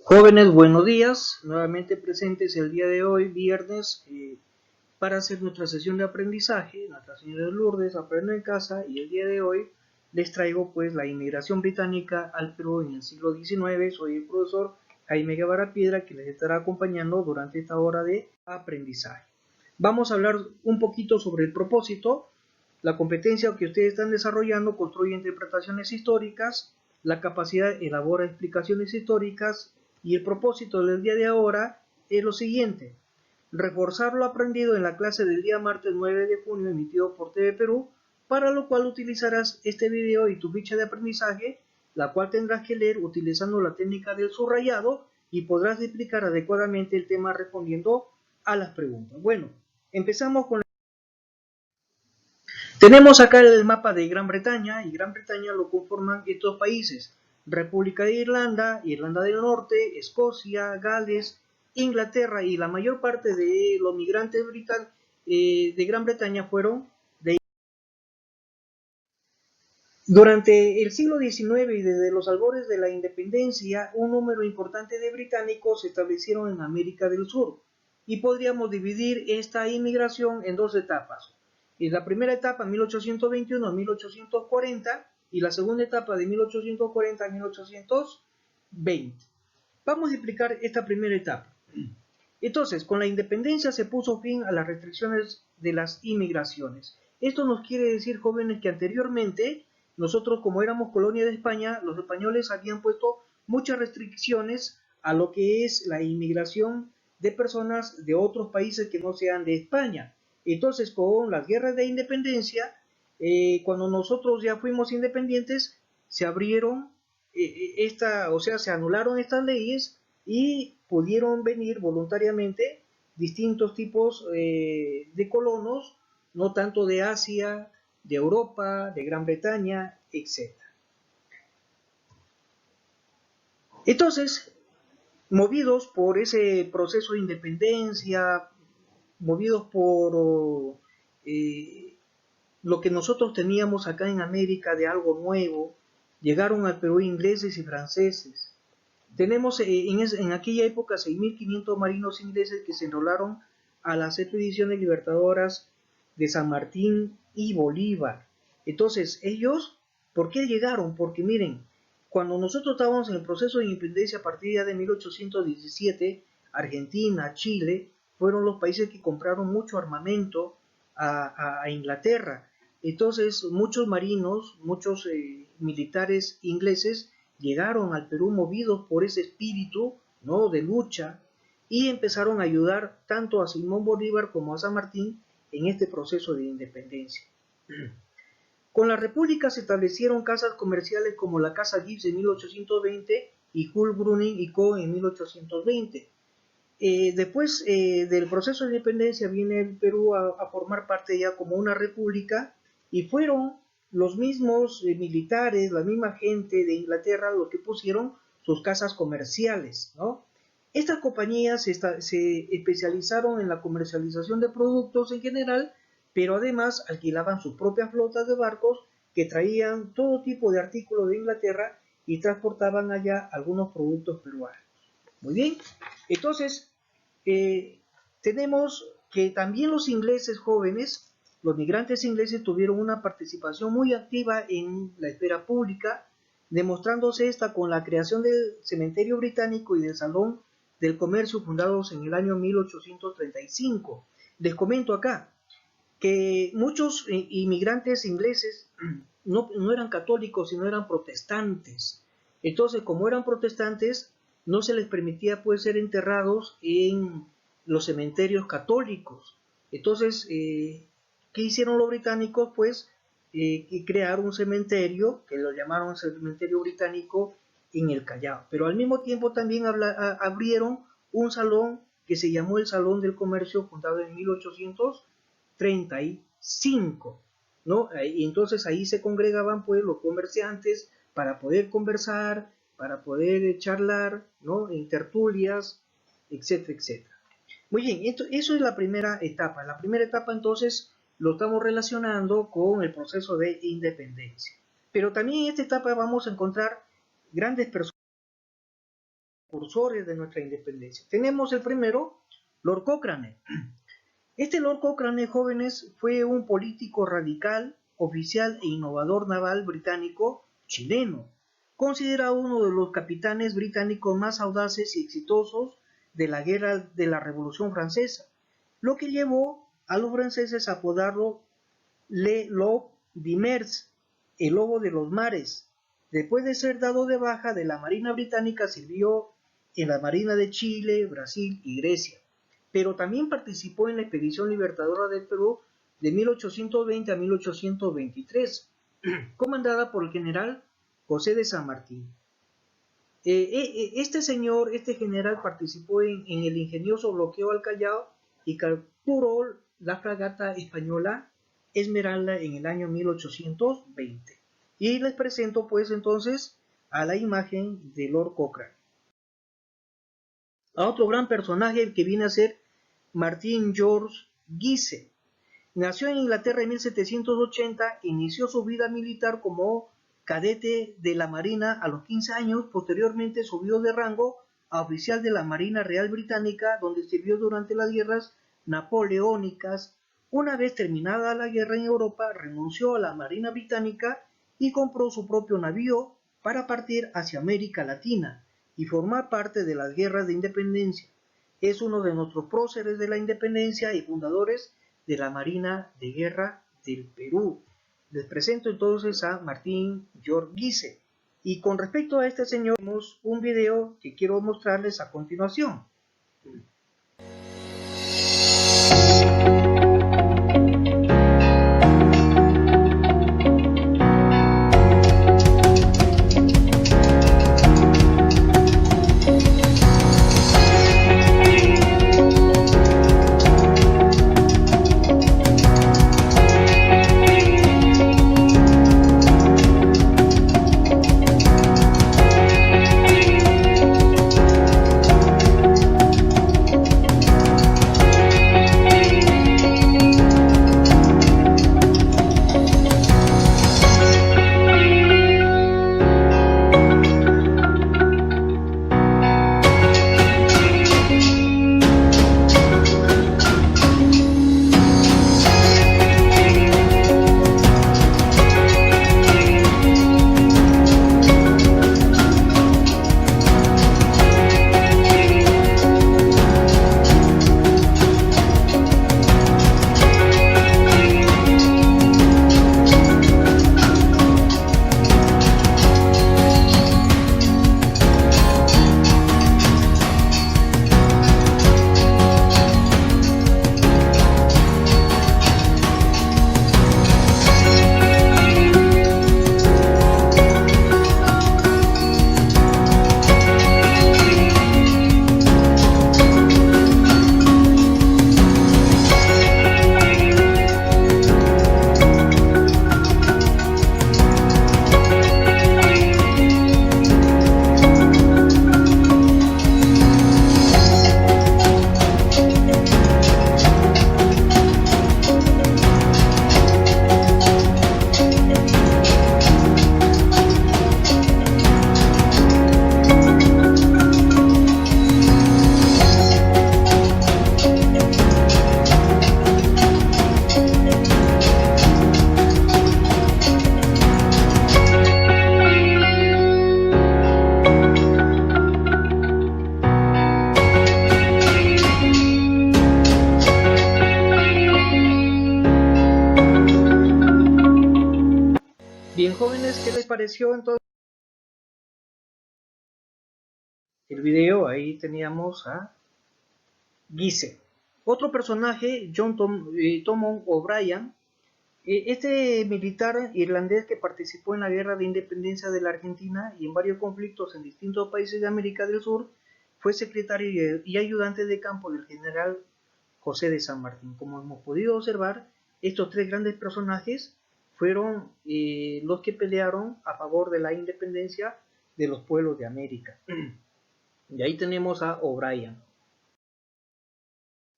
Jóvenes, buenos días, nuevamente presentes el día de hoy, viernes, para hacer nuestra sesión de aprendizaje. Nuestra señora de Lourdes aprende en casa y el día de hoy les traigo pues la inmigración británica al Perú en el siglo XIX. Soy el profesor Jaime Guevara Piedra, que les estará acompañando durante esta hora de aprendizaje. Vamos a hablar un poquito sobre el propósito, la competencia que ustedes están desarrollando, construye interpretaciones históricas, la capacidad elabora explicaciones históricas, y el propósito del día de ahora es lo siguiente: reforzar lo aprendido en la clase del día martes 9 de junio emitido por TV Perú, para lo cual utilizarás este video y tu ficha de aprendizaje, la cual tendrás que leer utilizando la técnica del subrayado y podrás explicar adecuadamente el tema respondiendo a las preguntas. Bueno, empezamos con Tenemos acá el mapa de Gran Bretaña, y Gran Bretaña lo conforman estos países: República de Irlanda, Irlanda del Norte, Escocia, Gales, Inglaterra, y la mayor parte de los migrantes de Gran Bretaña fueron de... Durante el siglo XIX y desde los albores de la independencia, un número importante de británicos se establecieron en América del Sur, y podríamos dividir esta inmigración en dos etapas. Y la primera etapa, 1821 a 1840, y la segunda etapa, de 1840 a 1820. Vamos a explicar esta primera etapa. Entonces, con la independencia se puso fin a las restricciones de las inmigraciones. Esto nos quiere decir, jóvenes, que anteriormente nosotros, como éramos colonia de España, los españoles habían puesto muchas restricciones a lo que es la inmigración de personas de otros países que no sean de España. Entonces, con las guerras de independencia, cuando nosotros ya fuimos independientes, se abrieron se anularon estas leyes y pudieron venir voluntariamente distintos tipos de colonos, no tanto de Asia, de Europa, de Gran Bretaña, etc. Entonces, movidos por ese proceso de independencia, movidos por lo que nosotros teníamos acá en América de algo nuevo, llegaron al Perú ingleses y franceses. Tenemos en aquella época 6.500 marinos ingleses que se enrolaron a las expediciones libertadoras de San Martín y Bolívar. Entonces, ellos, ¿por qué llegaron? Porque miren, cuando nosotros estábamos en el proceso de independencia a partir ya de 1817, Argentina, Chile, fueron los países que compraron mucho armamento a Inglaterra. Entonces, muchos marinos, muchos militares ingleses llegaron al Perú movidos por ese espíritu, ¿no?, de lucha, y empezaron a ayudar tanto a Simón Bolívar como a San Martín en este proceso de independencia. Con la República se establecieron casas comerciales como la Casa Gibbs en 1820 y Hull, Bruning y Co. en 1820. Después del proceso de independencia viene el Perú a formar parte ya como una república, y fueron los mismos militares, la misma gente de Inglaterra, los que pusieron sus casas comerciales, ¿no? Estas compañías se especializaron en la comercialización de productos en general, pero además alquilaban sus propias flotas de barcos que traían todo tipo de artículos de Inglaterra y transportaban allá algunos productos peruanos. Muy bien, entonces tenemos que también los ingleses jóvenes, los migrantes ingleses, tuvieron una participación muy activa en la esfera pública, demostrándose esta con la creación del Cementerio Británico y del Salón del Comercio, fundados en el año 1835. Les comento acá que muchos inmigrantes ingleses no eran católicos, sino eran protestantes. Entonces, como eran protestantes, no se les permitía pues ser enterrados en los cementerios católicos. Entonces, ¿qué hicieron los británicos? Pues crear un cementerio, que lo llamaron Cementerio Británico, en el Callao. Pero al mismo tiempo también abrieron un salón que se llamó el Salón del Comercio, fundado en 1835, ¿no? Y entonces ahí se congregaban pues los comerciantes para poder conversar, para poder charlar, ¿no?, en tertulias, etcétera, etcétera. Muy bien, eso es la primera etapa. La primera etapa entonces lo estamos relacionando con el proceso de independencia. Pero también en esta etapa vamos a encontrar grandes personas precursores de nuestra independencia. Tenemos el primero, Lord Cochrane. Este Lord Cochrane, jóvenes, fue un político radical, oficial e innovador naval británico chileno, considerado uno de los capitanes británicos más audaces y exitosos de la guerra de la Revolución Francesa, lo que llevó a los franceses a apodarlo Le Loup des Mers, el lobo de los mares. Después de ser dado de baja de la Marina Británica, sirvió en la Marina de Chile, Brasil y Grecia, pero también participó en la Expedición Libertadora del Perú de 1820 a 1823, comandada por el general José de San Martín. Este general participó en el ingenioso bloqueo al Callao y capturó la fragata española Esmeralda en el año 1820. Y les presento pues entonces a la imagen de Lord Cochrane. A otro gran personaje que viene a ser Martin George Guise. Nació en Inglaterra en 1780, inició su vida militar como cadete de la Marina a los 15 años, posteriormente subió de rango a oficial de la Marina Real Británica, donde sirvió durante las guerras napoleónicas. Una vez terminada la guerra en Europa, renunció a la Marina Británica y compró su propio navío para partir hacia América Latina y formar parte de las guerras de independencia. Es uno de nuestros próceres de la independencia y fundadores de la Marina de Guerra del Perú. Les presento entonces a Martin George Guise. Y con respecto a este señor, tenemos un video que quiero mostrarles a continuación. Bien, jóvenes, ¿qué les pareció entonces el video? Ahí teníamos a Guise. Otro personaje, John Thomond O'Brien, este militar irlandés que participó en la guerra de independencia de la Argentina y en varios conflictos en distintos países de América del Sur, fue secretario y ayudante de campo del general José de San Martín. Como hemos podido observar, estos tres grandes personajes fueron los que pelearon a favor de la independencia de los pueblos de América. Y ahí tenemos a O'Brien.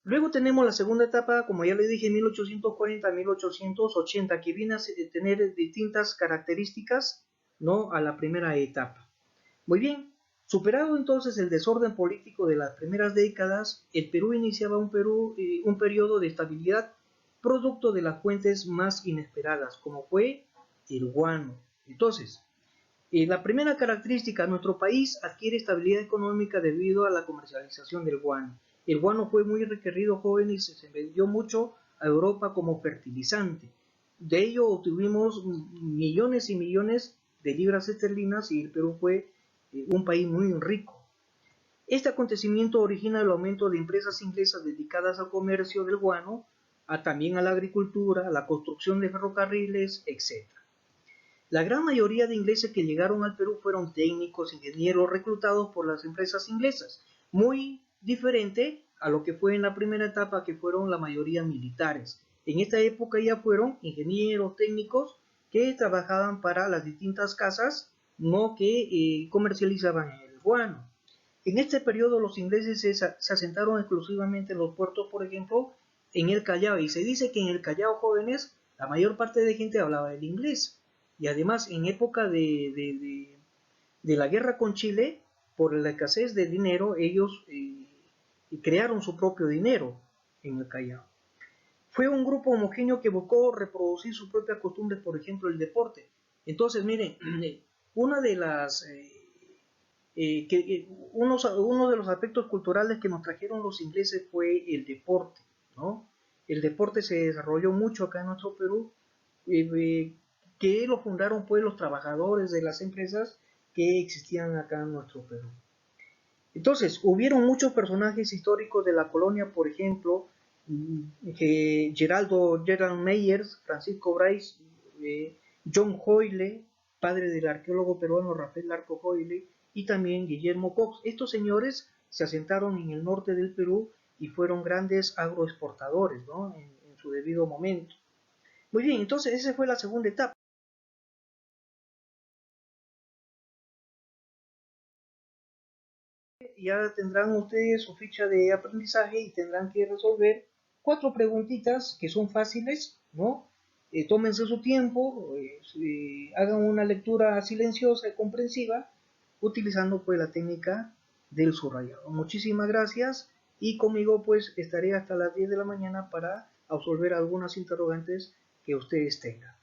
Luego tenemos la segunda etapa, como ya les dije, 1840 a 1880, que viene a tener distintas características, ¿no?, a la primera etapa. Muy bien, Superado entonces el desorden político de las primeras décadas, el Perú iniciaba un periodo de estabilidad producto de las fuentes más inesperadas, como fue el guano. Entonces, la primera característica, nuestro país adquiere estabilidad económica debido a la comercialización del guano. El guano fue muy requerido, joven, y se vendió mucho a Europa como fertilizante. De ello obtuvimos millones y millones de libras esterlinas y el Perú fue un país muy rico. Este acontecimiento origina el aumento de empresas inglesas dedicadas al comercio del guano, también a la agricultura, a la construcción de ferrocarriles, etc. La gran mayoría de ingleses que llegaron al Perú fueron técnicos, ingenieros reclutados por las empresas inglesas, muy diferente a lo que fue en la primera etapa, que fueron la mayoría militares. En esta época ya fueron ingenieros técnicos que trabajaban para las distintas casas, no que comercializaban el guano. En este periodo los ingleses se asentaron exclusivamente en los puertos, por ejemplo, en el Callao, y se dice que en el Callao, jóvenes, la mayor parte de gente hablaba el inglés. Y además, en época de la guerra con Chile, por la escasez de dinero, ellos crearon su propio dinero en el Callao. Fue un grupo homogéneo que buscó reproducir sus propias costumbres, por ejemplo, el deporte. Entonces, miren, una de las uno de los aspectos culturales que nos trajeron los ingleses fue el deporte, ¿no? El deporte se desarrolló mucho acá en nuestro Perú, que lo fundaron pues los trabajadores de las empresas que existían acá en nuestro Perú. Entonces, hubieron muchos personajes históricos de la colonia, por ejemplo, Gerald Meyers, Francisco Bryce, John Hoyle, padre del arqueólogo peruano Rafael Larco Hoyle, y también Guillermo Cox. Estos señores se asentaron en el norte del Perú y fueron grandes agroexportadores, ¿no? en su debido momento. Muy bien, entonces esa fue la segunda etapa. Ya tendrán ustedes su ficha de aprendizaje y tendrán que resolver 4 preguntitas que son fáciles, ¿no? Tómense su tiempo, hagan una lectura silenciosa y comprensiva, utilizando pues la técnica del subrayado. Muchísimas gracias y conmigo pues estaré hasta las 10 de la mañana para resolver algunas interrogantes que ustedes tengan.